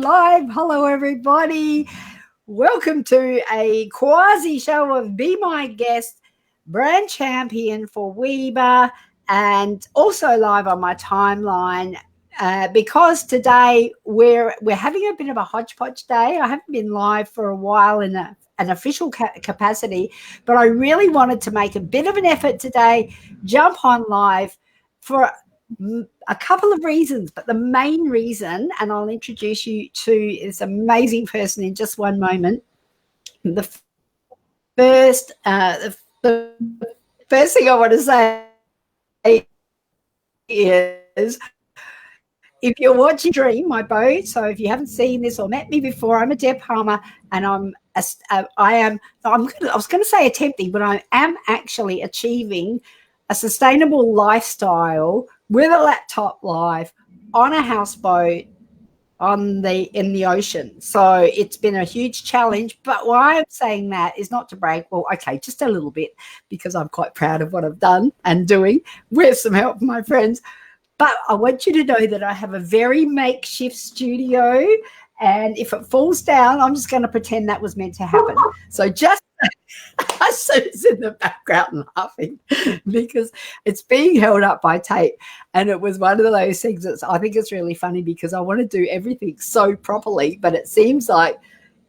live. Hello, everybody. Welcome to a quasi show of Be My Guest, brand champion for Weber, and also live on my timeline because today we're having a bit of a hodgepodge day. I haven't been live for a while in an official capacity, but I really wanted to make a bit of an effort today, jump on live for a couple of reasons, but the main reason, and I'll introduce you to this amazing person in just one moment. The first thing I want to say is, if you're watching Dream, my boat, so if you haven't seen this or met me before, I'm a Deb Palmer, and I was going to say attempting, but I am actually achieving a sustainable lifestyle with a laptop live on a houseboat in the ocean. So it's been a huge challenge, but why I'm saying that is not to brag. Well, okay, just a little bit, because I'm quite proud of what I've done and doing with some help from my friends. But I want you to know that I have a very makeshift studio, and if it falls down, I'm just going to pretend that was meant to happen. So just Sue's in the background laughing because it's being held up by tape, and it was one of those things that I think it's really funny because I want to do everything so properly, but it seems like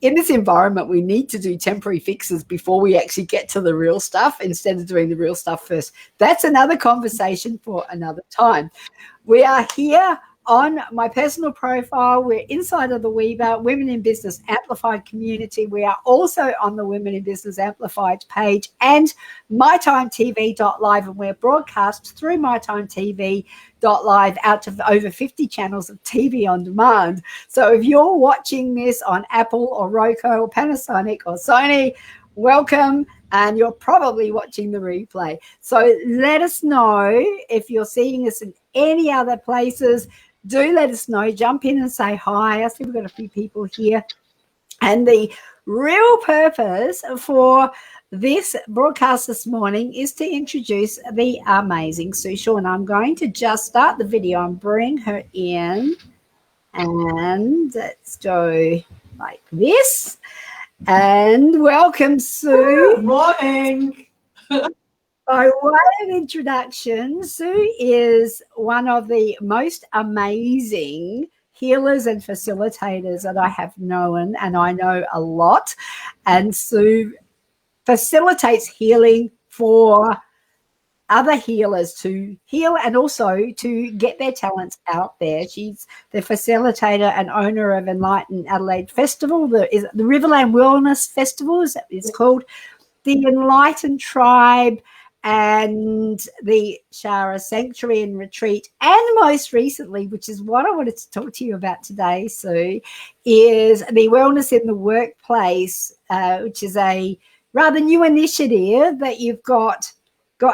in this environment we need to do temporary fixes before we actually get to the real stuff instead of doing the real stuff first. That's another conversation for another time. We are here on my personal profile. We're inside of the Weber Women in Business Amplified community. We are also on the Women in Business Amplified page and mytimetv.live, and we're broadcast through mytimetv.live out to over 50 channels of TV on demand. So if you're watching this on Apple or Roku or Panasonic or Sony, welcome, and you're probably watching the replay. So let us know if you're seeing us in any other places. Do let us know. Jump in and say hi. I see we've got a few people here. And the real purpose for this broadcast this morning is to introduce the amazing Sue Shaw. And I'm going to just start the video and bring her in. And let's go like this. And welcome, Sue. Good morning. By way of introduction, Sue is one of the most amazing healers and facilitators that I have known, and I know a lot. And Sue facilitates healing for other healers to heal and also to get their talents out there. She's the facilitator and owner of Enlighten Adelaide Festival, the Riverland Wellness Festival, is called, the Enlighten Tribe, and the Shara Sanctuary and Retreat, and most recently, which is what I wanted to talk to you about today, Sue, is the Wellness in the Workplace, which is a rather new initiative that you've got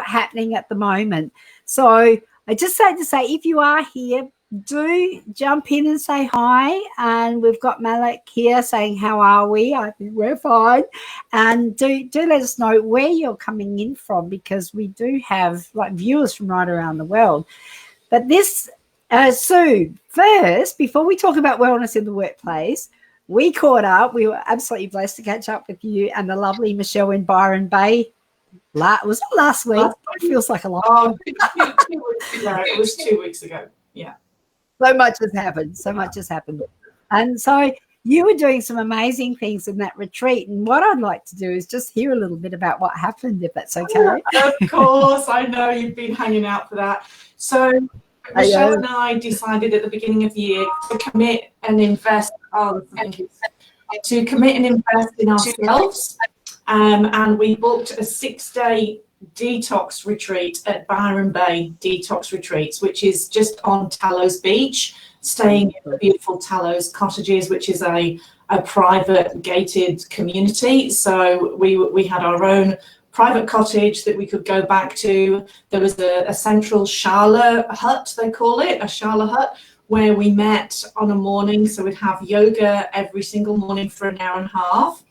happening at the moment. So I just like to say, if you are here, do jump in and say hi. And we've got Malek here saying, how are we? I think we're fine. And do let us know where you're coming in from, because we do have like viewers from right around the world. But this, Sue, first, before we talk about wellness in the workplace, we caught up. We were absolutely blessed to catch up with you and the lovely Michelle in Byron Bay. Was it last week? It feels like a long time. 2 weeks ago. It was 2 weeks ago. Yeah. So much has happened. So much has happened. And so you were doing some amazing things in that retreat. And what I'd like to do is just hear a little bit about what happened, if that's okay. Of course. I know you've been hanging out for that. So Michelle and I decided at the beginning of the year to commit and invest in ourselves. And we booked a 6-day detox retreat at Byron Bay Detox Retreats, which is just on Tallows Beach, staying in the beautiful Tallows Cottages, which is a private gated community. So we had our own private cottage that we could go back to. There was a central Shala hut, they call it, a Shala hut, where we met on a morning. So we'd have yoga every single morning for an hour and a half.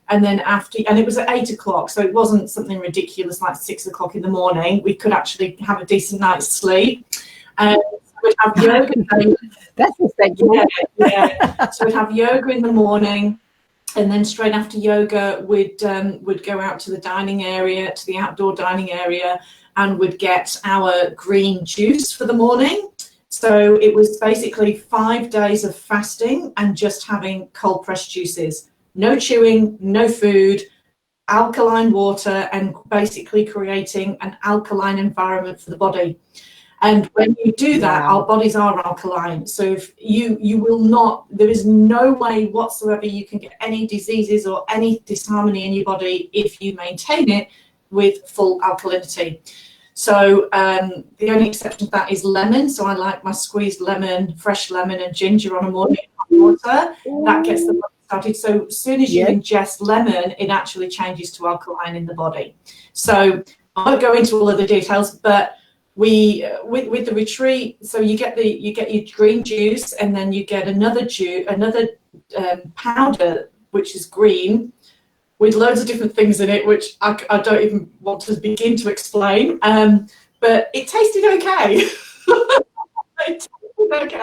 And then and it was at 8 o'clock, so it wasn't something ridiculous like 6 o'clock in the morning. We could actually have a decent night's sleep. we'd have yoga. That's respectable. Yeah. So we'd have yoga in the morning, and then straight after yoga, we'd go out to the dining area, to the outdoor dining area, and we'd get our green juice for the morning. So it was basically 5 days of fasting and just having cold pressed juices, no chewing, no food, alkaline water, and basically creating an alkaline environment for the body. And when you do that, our bodies are alkaline. So if you will not, there is no way whatsoever you can get any diseases or any disharmony in your body if you maintain it with full alkalinity. So the only exception to that is lemon. So I like my squeezed lemon, fresh lemon and ginger on a morning water. That gets the body started. So as soon as you ingest lemon, it actually changes to alkaline in the body. So I won't go into all of the details, but we with the retreat, so you get your green juice, and then you get another powder which is green with loads of different things in it, which I don't even want to begin to explain. But it tasted okay.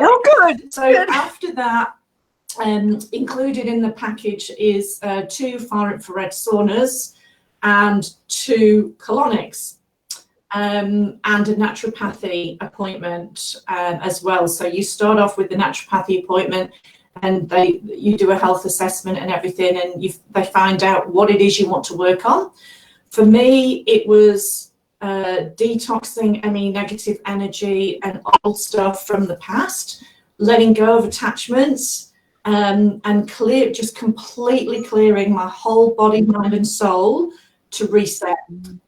Oh, good. So after that, included in the package is 2 far-infrared saunas and 2 colonics. And a naturopathy appointment as well. So you start off with the naturopathy appointment, and you do a health assessment and everything, and they find out what it is you want to work on. For me, it was detoxing any negative energy and old stuff from the past, letting go of attachments, and just completely clearing my whole body, mind, and soul to reset,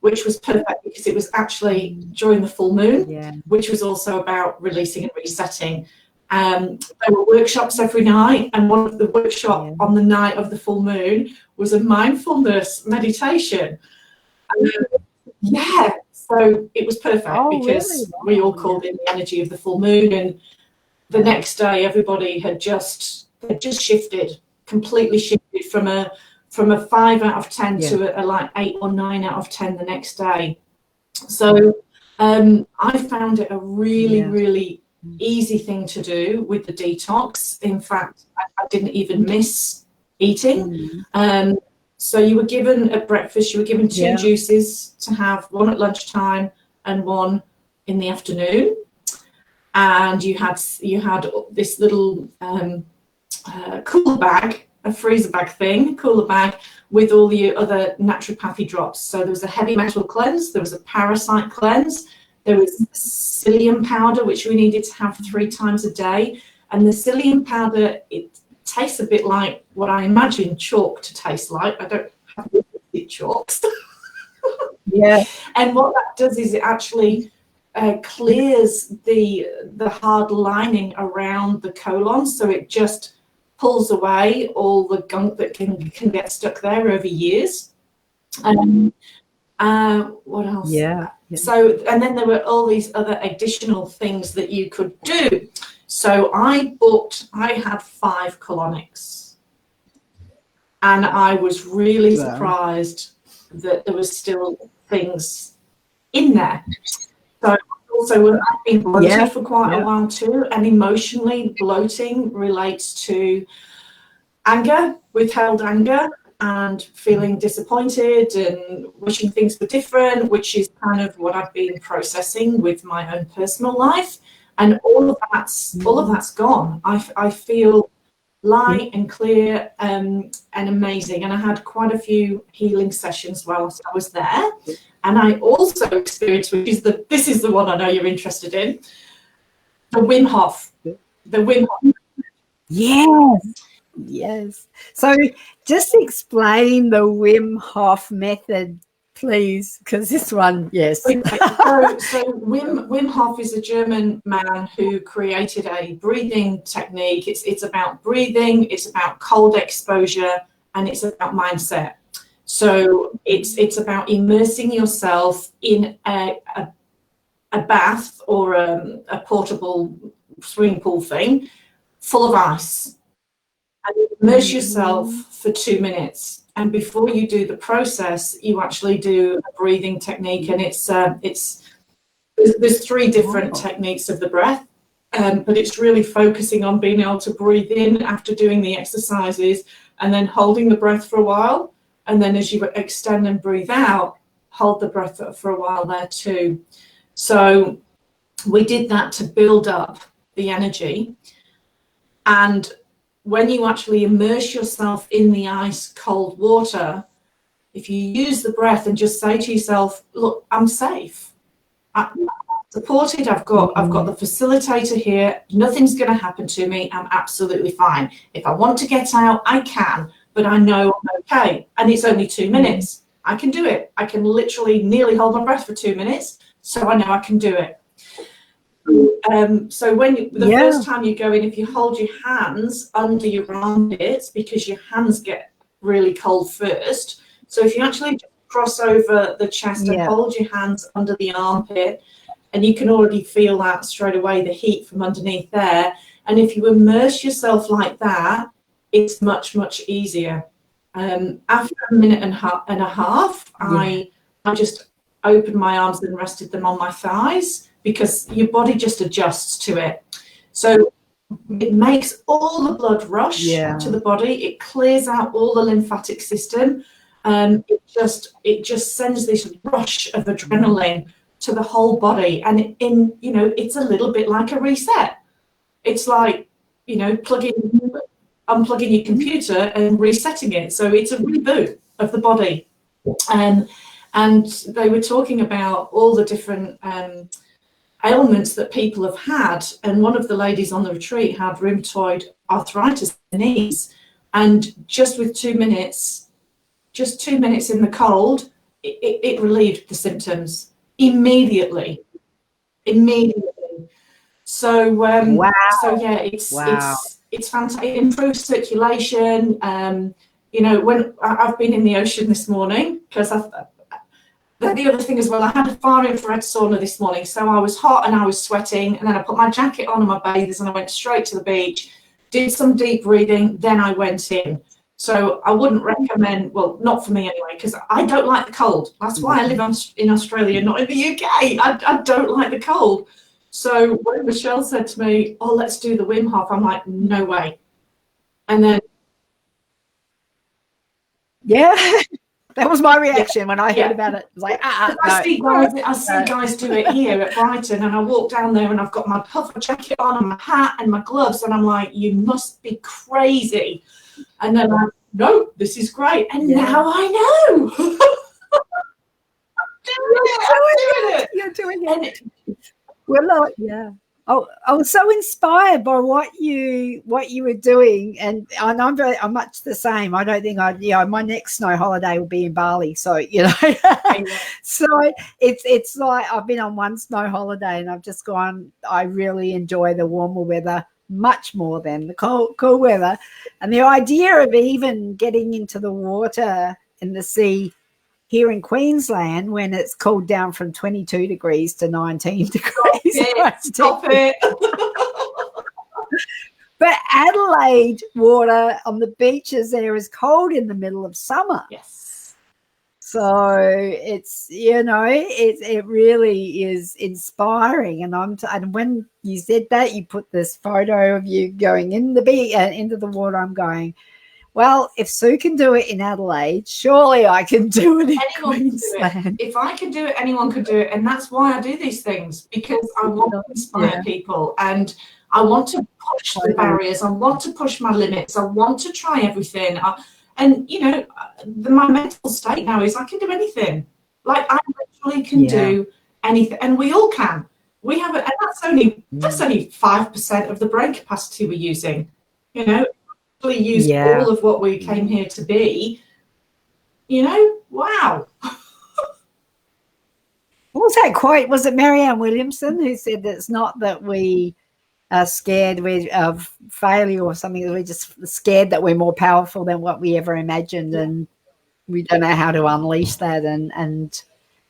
which was perfect because it was actually during the full moon, which was also about releasing and resetting. There were workshops every night, and one of the workshops on the night of the full moon was a mindfulness meditation. So it was perfect because we all called in the energy of the full moon, and the next day everybody had just shifted, completely shifted from a 5 out of 10 to a like 8 or 9 out of 10 the next day. So I found it a really easy thing to do with the detox. In fact, I didn't even miss eating. So you were given at breakfast, you were given 2 juices to have, one at lunchtime and one in the afternoon. And you had this little cooler bag, a freezer bag thing, cooler bag, with all the other naturopathy drops. So there was a heavy metal cleanse, there was a parasite cleanse, there was psyllium powder, which we needed to have 3 times a day. And the psyllium powder, it tastes a bit like what I imagine chalk to taste like. I don't have chalks. And what that does is it actually clears the hard lining around the colon, so it just pulls away all the gunk that can get stuck there over years. What else? So, and then there were all these other additional things that you could do. So I had 5 colonics, and I was really surprised that there was still things in there. So also I've been bloated for quite a while too, and emotionally bloating relates to anger, withheld anger, and feeling disappointed and wishing things were different, which is kind of what I've been processing with my own personal life. And all of that's gone. I feel light and clear and amazing. And I had quite a few healing sessions whilst I was there. And I also experienced, this is the one I know you're interested in, the Wim Hof. The Wim Hof. Yes. So just explain the Wim Hof method, please, because this one, So Wim Hof is a German man who created a breathing technique. It's about breathing, it's about cold exposure, and it's about mindset. So it's about immersing yourself in a bath or a portable swimming pool thing full of ice. And you immerse yourself for 2 minutes, and before you do the process, you actually do a breathing technique, and there's 3 different techniques of the breath. But it's really focusing on being able to breathe in after doing the exercises and then holding the breath for a while. And then as you extend and breathe out, hold the breath for a while there too. So we did that to build up the energy. And when you actually immerse yourself in the ice cold water, if you use the breath and just say to yourself, look, I'm safe. I'm supported. I've got the facilitator here. Nothing's going to happen to me. I'm absolutely fine. If I want to get out, I can, but I know I'm okay. And it's only 2 minutes. I can do it. I can literally nearly hold my breath for 2 minutes. So I know I can do it. So when the first time you go in, if you hold your hands under your armpits, because your hands get really cold first. So if you actually cross over the chest and hold your hands under the armpit, and you can already feel that straight away, the heat from underneath there. And if you immerse yourself like that, it's much, much easier. After a minute and a half, I just opened my arms and rested them on my thighs, because your body just adjusts to it. So it makes all the blood rush to the body. It clears out all the lymphatic system. It just sends this rush of adrenaline to the whole body. And it's a little bit like a reset. It's like, unplugging your computer and resetting it. So it's a reboot of the body. And they were talking about all the different ailments that people have had, and one of the ladies on the retreat had rheumatoid arthritis in the knees, and just with 2 minutes in the cold, it relieved the symptoms immediately. So it's fantastic. It improves circulation. When I've been in the ocean this morning, because the other thing as well, I had a far infrared sauna this morning, so I was hot and I was sweating, and then I put my jacket on and my bathers and I went straight to the beach, did some deep breathing, then I went in. So I wouldn't recommend, well, not for me anyway, because I don't like the cold. That's why I live in Australia, not in the UK. I don't like the cold. So when Michelle said to me, oh, let's do the Wim Hof, I'm like, no way. And then that was my reaction when I heard about it. It was like, I see guys do it here at Brighton, and I walk down there and I've got my puffer jacket on and my hat and my gloves, and I'm like, you must be crazy. And then I'm, no, this is great. And now I know. You're doing it. Well, Oh, I was so inspired by what you were doing, and I'm much the same. I don't think my next snow holiday will be in Bali. So so it's like I've been on one snow holiday, and I've just gone. I really enjoy the warmer weather much more than the cold weather, and the idea of even getting into the water in the sea here in Queensland when it's cooled down from 22 degrees to 19 degrees. Stop it. But Adelaide water on the beaches there is cold in the middle of summer. Yes. So it's, it really is inspiring. And when you said that, you put this photo of you going in the into the water, I'm going, well, if Sue can do it in Adelaide, surely I can do it in Queensland. If I can do it, anyone can do it. And that's why I do these things, because I want to inspire people, and I want to push the barriers. I want to push my limits. I want to try everything. My mental state now is I can do anything. Like, I literally can do anything, and we all can. We have it, and that's only 5% of the brain capacity we're using. Use all of what we came here to be. Wow. What was that quote? Was it Marianne Williamson who said that it's not that we are scared of failure or something, we're just scared that we're more powerful than what we ever imagined, and we don't know how to unleash that and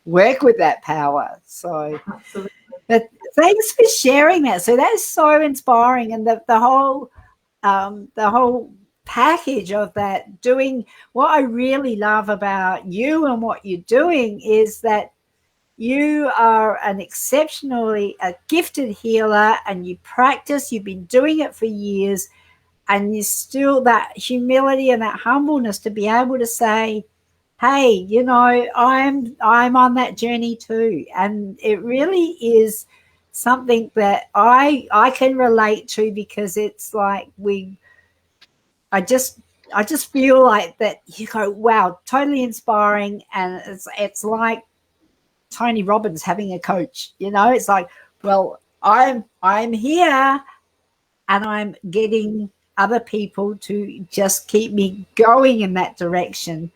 work with that power. So absolutely. But thanks for sharing that. So that's so inspiring, and the whole package of that, doing what I really love about you and what you're doing is that you are an exceptionally gifted healer, and you practice. You've been doing it for years, and you still that humility and that humbleness to be able to say, hey, you know, I'm on that journey too. And it really is something that I can relate to, because it's like I just feel like that you go, wow, totally inspiring. And it's like Tony Robbins having a coach, you know. It's like, well, I'm here, and I'm getting other people to just keep me going in that direction.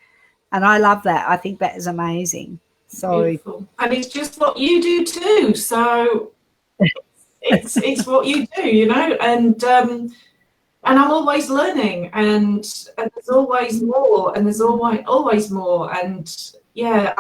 And I love that. I think that is amazing. So beautiful. And it's just what you do too. So it's what you do, you know. And I'm always learning, and there's always more, and there's always more. And yeah.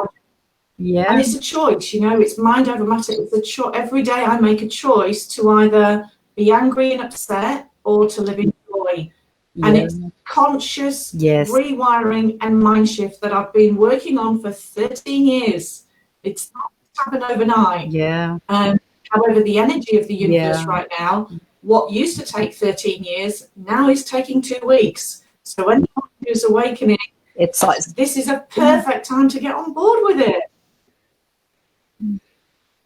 And it's a choice, you know. It's mind over matter. It's a choice. Every day I make a choice to either be angry and upset or to live in joy. Yeah. And it's conscious rewiring and mind shift that I've been working on for 13 years. It's not happened overnight. Yeah. However, the energy of the universe right now, what used to take 13 years, now is taking 2 weeks. So when you're awakening, it's like, this is a perfect time to get on board with it.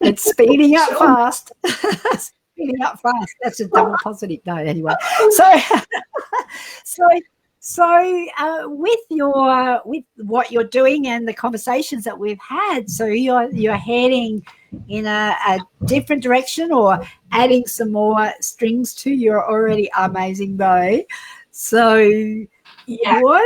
It's speeding up fast. Speeding up fast. That's a double positive. No, anyway. So with what you're doing and the conversations that we've had, so you're heading in a different direction, or adding some more strings to your already amazing bow. So what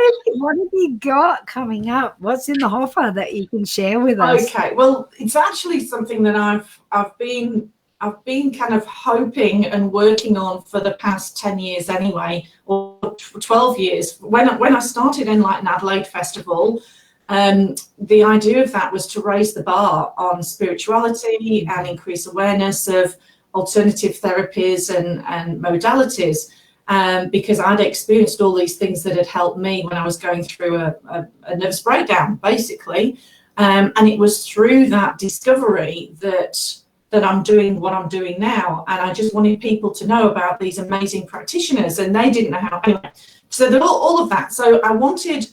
have you got coming up? What's in the hopper that you can share with us? Okay, well, it's actually something that I've been kind of hoping and working on for the past 10 years anyway, or 12 years. When I started Enlighten Adelaide Festival, the idea of that was to raise the bar on spirituality and increase awareness of alternative therapies and modalities. Because I'd experienced all these things that had helped me when I was going through a nervous breakdown, basically. And it was through that discovery that I'm doing what I'm doing now. And I just wanted people to know about these amazing practitioners, and they didn't know how. Anyway, so that all of that. So I wanted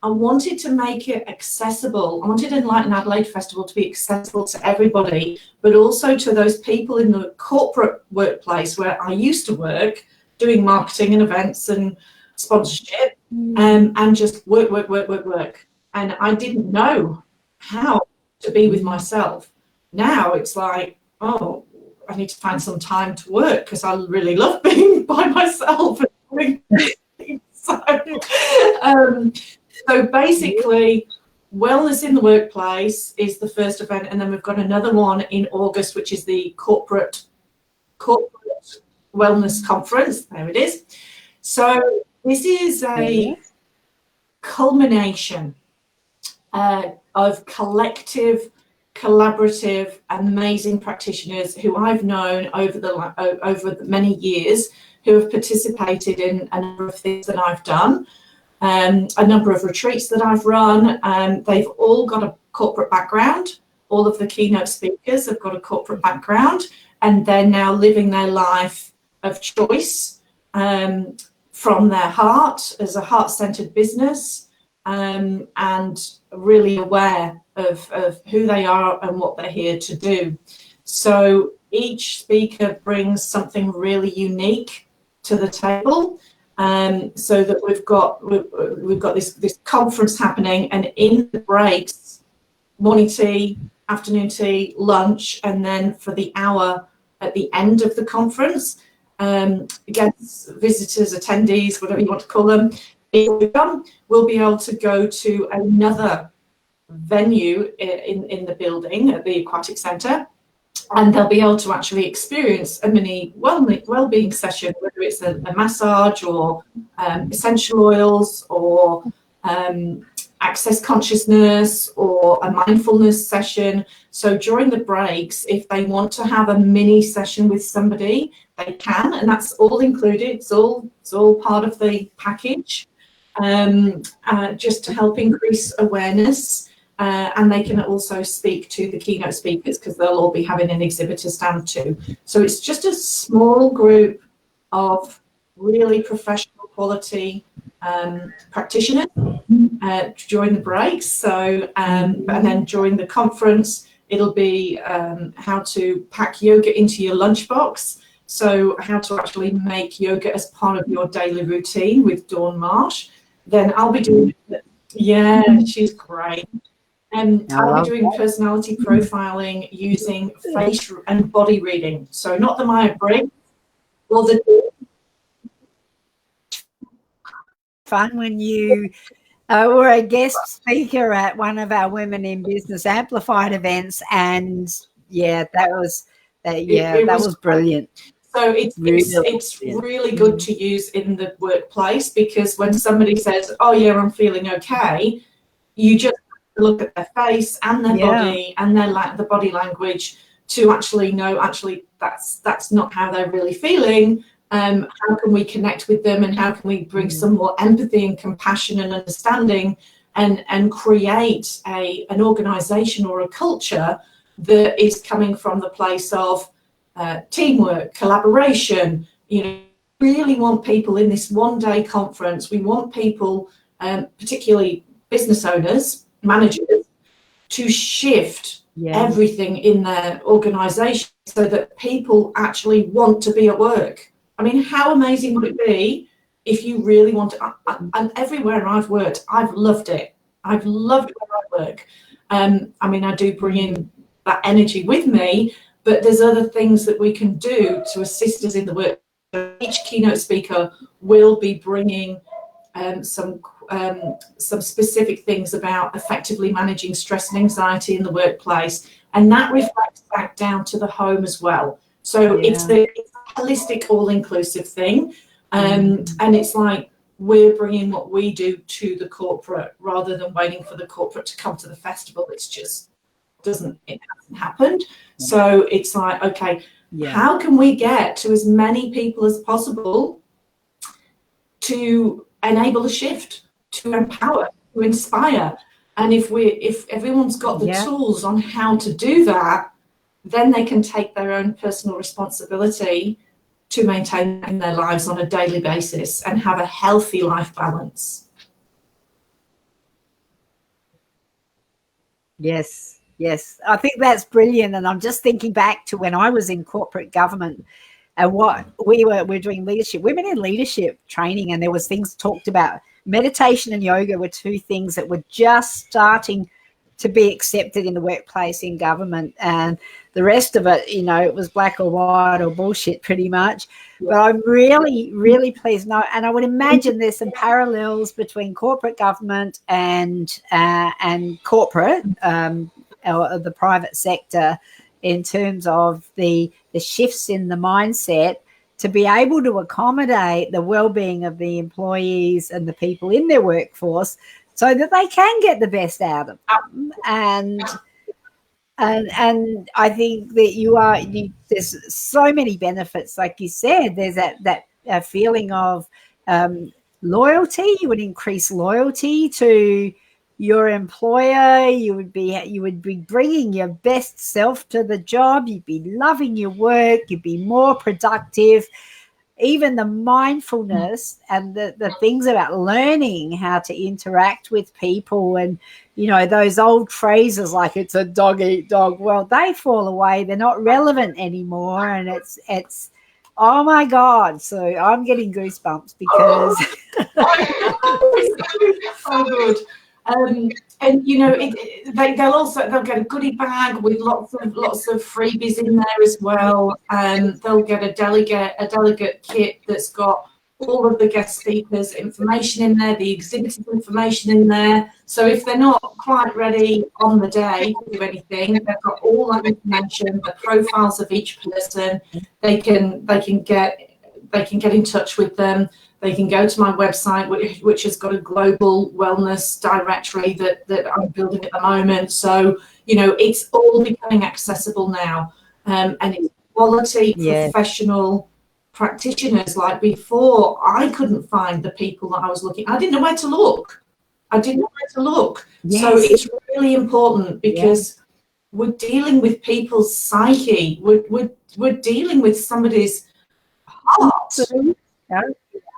to make it accessible. I wanted Enlighten Adelaide Festival to be accessible to everybody, but also to those people in the corporate workplace where I used to work, doing marketing and events and sponsorship, and just work. And I didn't know how to be with myself. Now it's like, oh, I need to find some time to work, because I really love being by myself. So basically, Wellness in the Workplace is the first event, and then we've got another one in August, which is the corporate wellness conference. There it is. So this is a culmination of collective, collaborative, amazing practitioners who I've known over many years, who have participated in a number of things that I've done, a number of retreats that I've run. They've all got a corporate background. All of the keynote speakers have got a corporate background, and they're now living their life of choice from their heart, as a heart-centered business, and really aware of who they are and what they're here to do. So each speaker brings something really unique to the table, so that we've got this conference happening, and in the breaks, morning tea, afternoon tea, lunch, and then for the hour at the end of the conference, guests, visitors, attendees, whatever you want to call them, we'll be able to go to another venue in the building at the Aquatic Centre, and they'll be able to actually experience a mini well-being session, whether it's a massage or essential oils, or access consciousness, or a mindfulness session. So during the breaks, if they want to have a mini session with somebody, they can, and that's all included. It's all part of the package, just to help increase awareness. And they can also speak to the keynote speakers because they'll all be having an exhibitor stand too. So it's just a small group of really professional quality practitioners during the breaks. So, and then during the conference, it'll be how to pack yoga into your lunchbox. So how to actually make yoga as part of your daily routine with Dawn Marsh. Then I'll be doing, yeah, she's great. And I'll be doing personality profiling using face and body reading. So not the Myers-Briggs, well, the fun when you were a guest speaker at one of our Women in Business Amplified events, and yeah, that was brilliant. So it's really good to use in the workplace, because when somebody says, "Oh yeah, I'm feeling okay," you just look at their face and their body and the body language to actually know that's not how they're really feeling. How can we connect with them, and how can we bring some more empathy and compassion and understanding, and create an organization or a culture that is coming from the place of teamwork, collaboration. You know, really want people in this one-day conference. We want people, particularly business owners, managers, to shift everything in their organization so that people actually want to be at work. I mean, how amazing would it be if you really want to, and everywhere I've worked, I've loved it. I've loved where I work. I mean, I do bring in that energy with me, but there's other things that we can do to assist us in the work. Each keynote speaker will be bringing some specific things about effectively managing stress and anxiety in the workplace, and that reflects back down to the home as well. So it's a holistic, all-inclusive thing, and it's like we're bringing what we do to the corporate rather than waiting for the corporate to come to the festival. It's just it hasn't happened. So it's like, okay, how can we get to as many people as possible to enable a shift, to empower, to inspire? And if everyone's got the tools on how to do that, then they can take their own personal responsibility to maintain their lives on a daily basis and have a healthy life balance. Yes, I think that's brilliant. And I'm just thinking back to when I was in corporate government and what we're doing women in leadership training, and there was things talked about. Meditation and yoga were two things that were just starting to be accepted in the workplace, in government, and the rest of it, it was black or white or bullshit pretty much. But I'm really, really pleased. And I would imagine there's some parallels between corporate government and corporate, or the private sector, in terms of the shifts in the mindset to be able to accommodate the well-being of the employees and the people in their workforce so that they can get the best out of them. And I think that there's so many benefits, like you said. There's that feeling of loyalty. You would increase loyalty to your employer. You would be bringing your best self to the job. You'd be loving your work. You'd be more productive. Even the mindfulness and the things about learning how to interact with people, and those old phrases like it's a dog eat dog, well, they fall away. They're not relevant anymore. And it's oh my God. So I'm getting goosebumps because so good. And they'll get a goodie bag with lots of freebies in there as well. They'll get a delegate kit that's got all of the guest speakers' information in there, the exhibitors' information in there. So if they're not quite ready on the day to do anything, they've got all that information, the profiles of each person. They can get in touch with them. They can go to my website, which has got a global wellness directory that I'm building at the moment. So, it's all becoming accessible now. And it's quality, professional practitioners. Like before, I couldn't find the people that I was looking. I didn't know where to look. Yes. So it's really important because we're dealing with people's psyche. We're dealing with somebody's heart.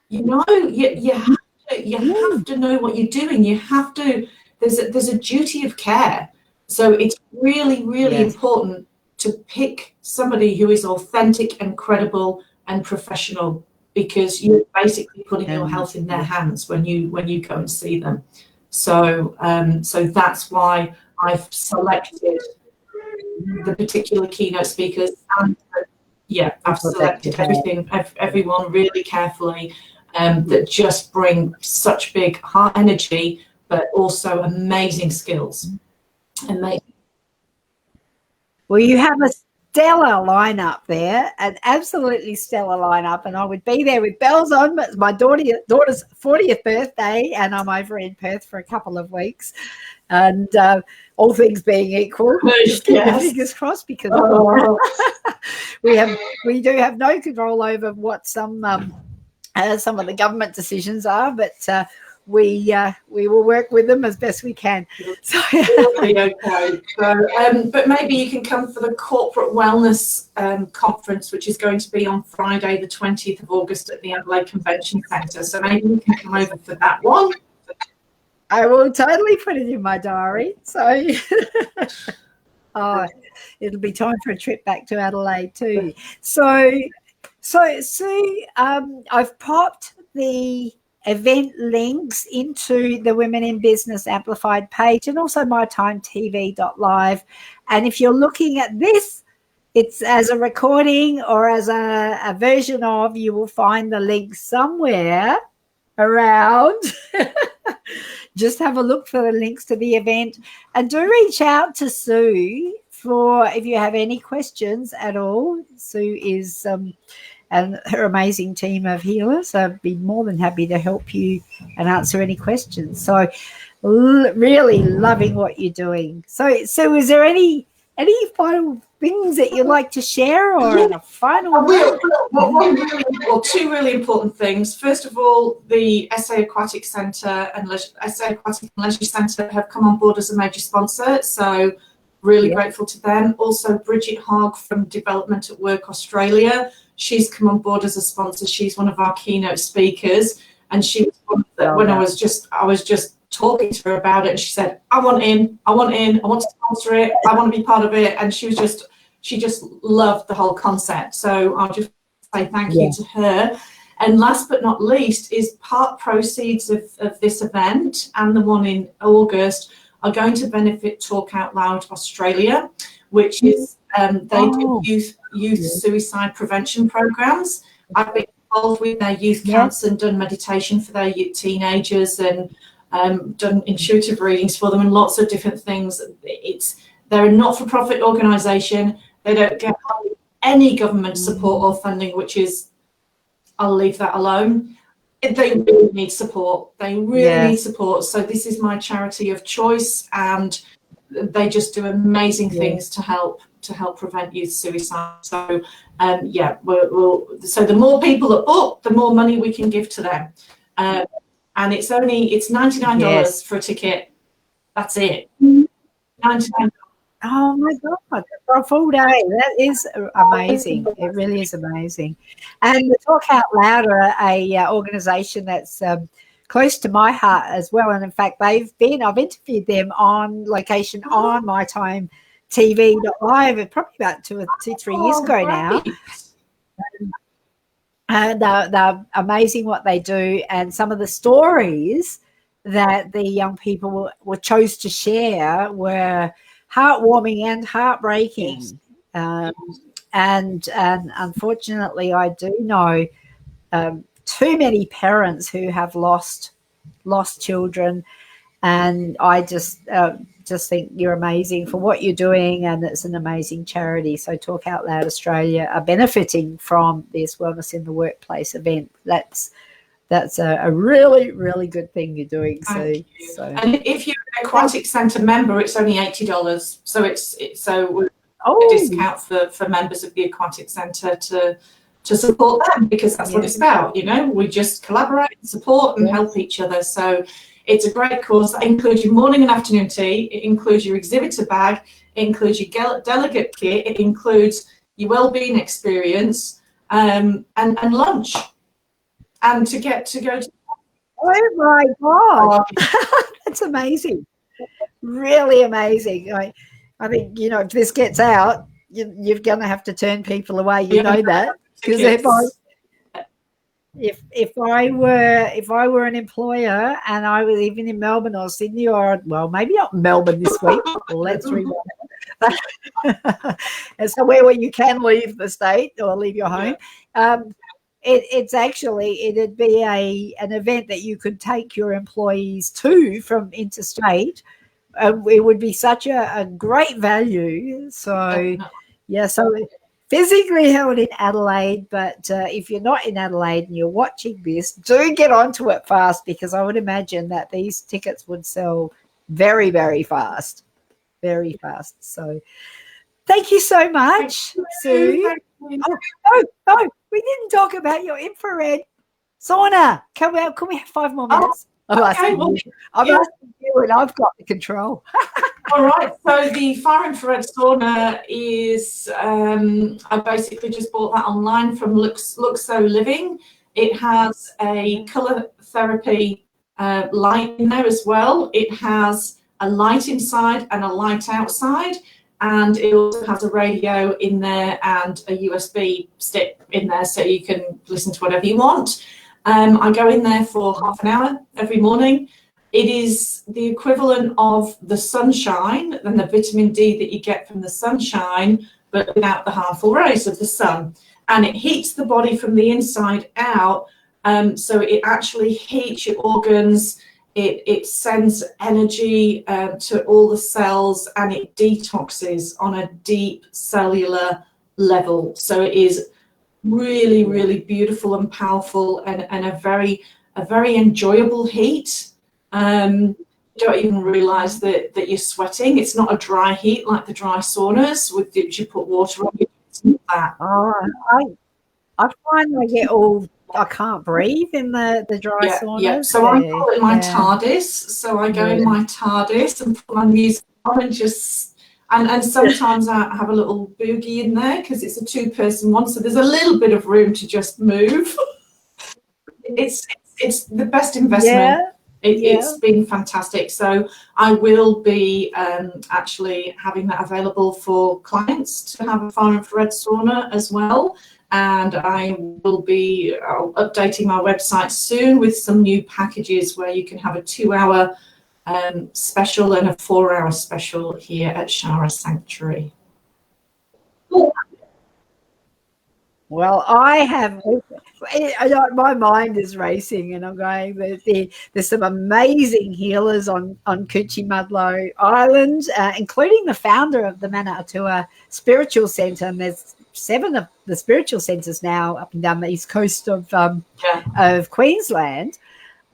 You know, you have to know what you're doing. You have to. There's a duty of care. So it's really, really important to pick somebody who is authentic and credible and professional, because you're basically putting your health in their hands when you go and see them. So so that's why I've selected the particular keynote speakers, and I've selected everyone really carefully, that just bring such big heart energy, but also amazing skills. Amazing. Well, you have a stellar lineup there, an absolutely stellar lineup, and I would be there with bells on. It's my daughter's 40th birthday, and I'm over in Perth for a couple of weeks. And all things being equal, just keep your fingers crossed, because we do have no control over what some of the government decisions are, but we will work with them as best we can. So, okay. So, but maybe you can come for the corporate wellness conference, which is going to be on Friday, the 20th of August at the Adelaide Convention Centre. So maybe you can come over for that one. I will totally put it in my diary. So, it'll be time for a trip back to Adelaide too. So Sue, I've popped the event links into the Women in Business Amplified page, and also mytimetv.live. And if you're looking at this, it's as a recording or as a version of, you will find the link somewhere around. Just have a look for the links to the event, and do reach out to Sue for if you have any questions at all. Sue is and her amazing team of healers. I'd be more than happy to help you and answer any questions. So really loving what you're doing. So is there any final things that you'd like to share, or a final well, two really important things. First of all, the SA Aquatic Centre and SA Aquatic and Leisure Centre have come on board as a major sponsor, so really grateful to them. Also, Bridget Hogg from Development at Work Australia, she's come on board as a sponsor. She's one of our keynote speakers, and she was one that when I was just talking to her about it, and she said, I want to sponsor it, I want to be part of it. And she just loved the whole concept. So I'll just say thank you to her. And last but not least is part proceeds of this event and the one in August are going to benefit Talk Out Loud Australia, which is they do youth suicide prevention programs. I've been involved with their youth camps and done meditation for their teenagers, and done intuitive readings for them and lots of different things. They're a not-for-profit organisation. They don't get any government support or funding, which is, I'll leave that alone. They really need support. They really need support. So this is my charity of choice, and they just do amazing things to help prevent youth suicide. So so the more people that book, the more money we can give to them. And it's $99 for a ticket. That's it. $99. Oh my God, for a full day. That is amazing. It really is amazing. And the Talk Out Loud are a organisation that's close to my heart as well. And in fact, I've interviewed them on location on mytimetv.live probably about 2 or 3 years ago now. And they're amazing what they do, and some of the stories that the young people were chose to share were heartwarming and heartbreaking. And unfortunately, I do know too many parents who have lost children, and I just think you're amazing for what you're doing, and it's an amazing charity. So Talk Out Loud Australia are benefiting from this Wellness in the Workplace event. That's a really, really good thing you're doing. So and if you're an Aquatic Centre member, it's only $80. So it's a discount for members of the Aquatic Centre to support them, because that's what it's about. We just collaborate, support, and help each other. So it's a great course that includes your morning and afternoon tea. It includes your exhibitor bag. It includes your delegate kit. It includes your wellbeing experience, and lunch, and to go to. Oh my God, that's amazing! Really amazing. I think if this gets out, you're going to have to turn people away. You know that, because if I were an employer and I was even in Melbourne or Sydney, or maybe not Melbourne this week. Well, let's rewind. And somewhere where you can leave the state or leave your home. It'd be an event that you could take your employees to from interstate. It would be such a great value. So, so physically held in Adelaide, but if you're not in Adelaide and you're watching this, do get onto it fast, because I would imagine that these tickets would sell very, very fast. Very fast. So thank you so much, Sue. Oh, we didn't talk about your infrared sauna. Can we have 5 more minutes? I'm asking you, and I've got the control. All right. So the far infrared sauna is, I basically just bought that online from Luxo Living. It has a colour therapy light in there as well. It has a light inside and a light outside. And it also has a radio in there and a USB stick in there, so you can listen to whatever you want. I go in there for half an hour every morning. It is the equivalent of the sunshine and the vitamin D that you get from the sunshine, but without the harmful rays of the sun. And it heats the body from the inside out, so it actually heats your organs. It sends energy to all the cells, and it detoxes on a deep cellular level. So it is really, really beautiful and powerful, and a very enjoyable heat. You don't even realize that you're sweating. It's not a dry heat like the dry saunas with which you put water on. It's not that. I find I can't breathe in the dry saunas. Yeah. So I call it my TARDIS. So I go in my TARDIS and put my music on and just, and sometimes I have a little boogie in there, because it's a 2-person one, so there's a little bit of room to just move. It's the best investment. It's been fantastic. So I will be actually having that available for clients to have a far infrared sauna as well. And I will be updating my website soon with some new packages where you can have a 2-hour special and a 4-hour special here at Shara Sanctuary. Well, my mind is racing, and I'm going, there's some amazing healers on Coochie-Mudlo Island, including the founder of the Manaatua Spiritual Centre, and there's 7 of the spiritual centres now up and down the east coast of Queensland.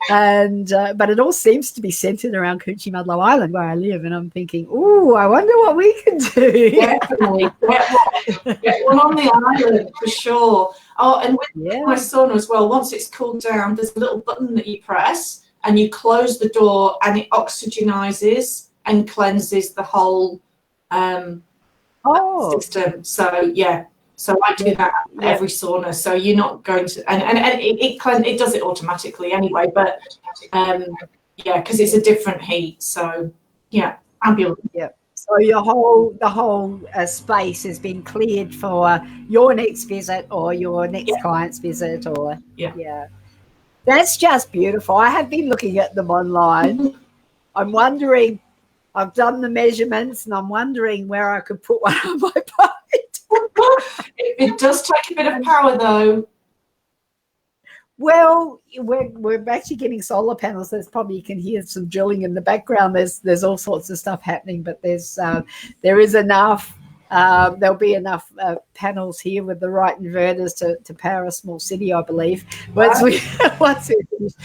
And but it all seems to be centred around Coochie-Mudlo Island, where I live, and I'm thinking, ooh, I wonder what we can do. Definitely get one on the island for sure. Oh, and with my sauna as well, once it's cooled down, there's a little button that you press and you close the door, and it oxygenizes and cleanses the whole system. So I do that every sauna. So you're not going to, and it does it automatically anyway. But because it's a different heat. So ambulance. Yeah. So the whole space has been cleared for your next visit or your next client's visit, or That's just beautiful. I have been looking at them online. I'm wondering. I've done the measurements, and I'm wondering where I could put one on my pocket. It does take a bit of power, though. Well, we're actually getting solar panels. There's probably, you can hear some drilling in the background. There's all sorts of stuff happening, but there is enough. There'll be enough panels here with the right inverters to power a small city, I believe. Once it's finished.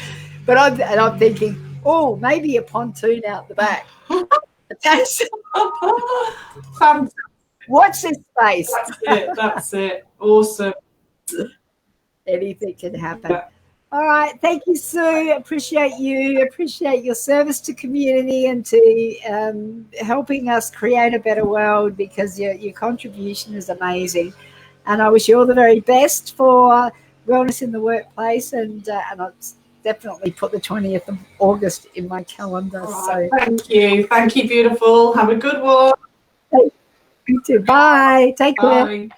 But I'm thinking, maybe a pontoon out the back. Watch this space. That's it. Awesome. anything can happen. All right. Thank you, Sue. Appreciate you. Appreciate your service to community and to helping us create a better world, because your contribution is amazing. And I wish you all the very best for wellness in the workplace. And I'll definitely put the 20th of August in my calendar. Right, so thank you. Thank you, beautiful. Have a good one. You too. Bye. Take care. Bye.